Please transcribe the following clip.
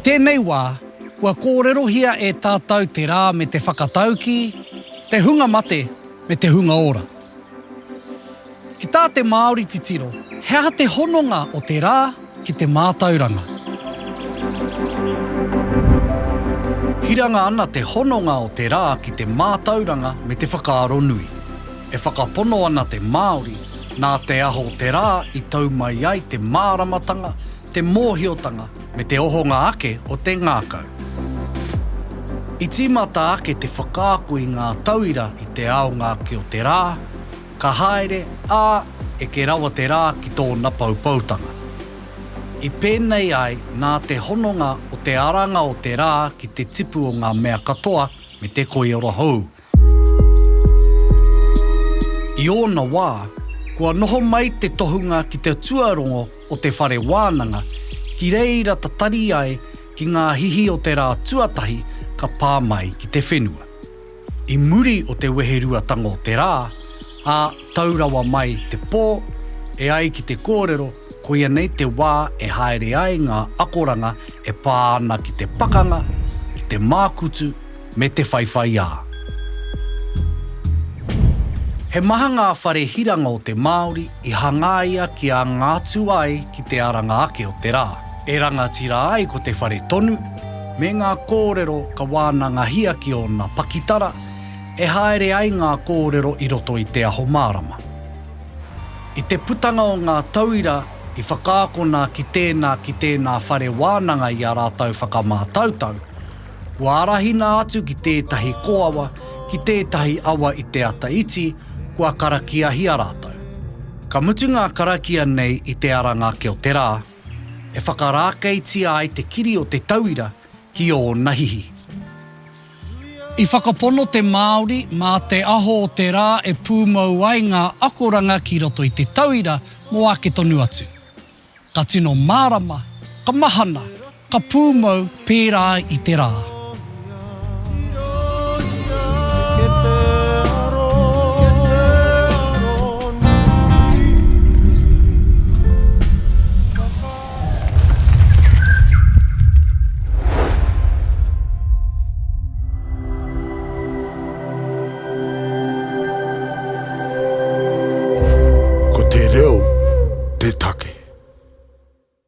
tēnei wā, kua kōrerohia e tātou te rā me te whakatauki, te hunga mate me te hunga ora. Ki tā te Māori titiro, hea te hononga o te rā ki te mātauranga. Hiranga ana te hononga o te rā ki te mātauranga me te whakaaro nui. E whakapono ana te Māori, nā te aho te rā i tau mai ai te māramatanga, te mōhiotanga me te ohonga ake o te ngākau. I tīmata ake te whakaakui ngā tauira i te aonga ki o te rā, ka haere ā e ke rawa te rā ki tōna paupautanga. I pēnei ai nā te hononga o te aranga o te rā ki te tipu o ngā mea katoa me te koiora hou. I ōna wā, kua noho mai te tohunga ki te tuarongo o te whare wānanga, ki reira tatari ai ki ngā hihi o te rā tuatahi ka pā mai ki te whenua. I muri o te weheruatanga o te rā, a taurawa mai te pō, e ai ki te kōrero, ko ia nei te wā e haere ai ngā akoranga e pā ana ki te pakanga, ki te mākutu, me te whaiwhai ā. He maha ngā whare hiranga o te Māori i hangaia ki a ngātu ai ki te aranga ake o te rā. E rangatira ai ko te whare tonu, me ngā kōrero ka wānanga hia ki o ngā pakitara, e haere ai ngā kōrero i roto i te aho mārama. I te putanga o ngā tauira i whakaakona ki tēnā whare wānanga i a rātau whakamātautau, kua arahina atu ki tētahi koawa, ki tētahi awa i te ata iti, kua karakia hia rātau. Ka mutu ngā karakia nei i te aranga ke o te rā, e whakarākeitia ai te kiri o te tauira ki o nahihi. I whakapono te Māori mā te aho o te rā e pūmau ai ngā akoranga ki roto i te tauira mo ake tonu atu. Ka tino mārama, ka mahana, ka pūmau pērā i te rā.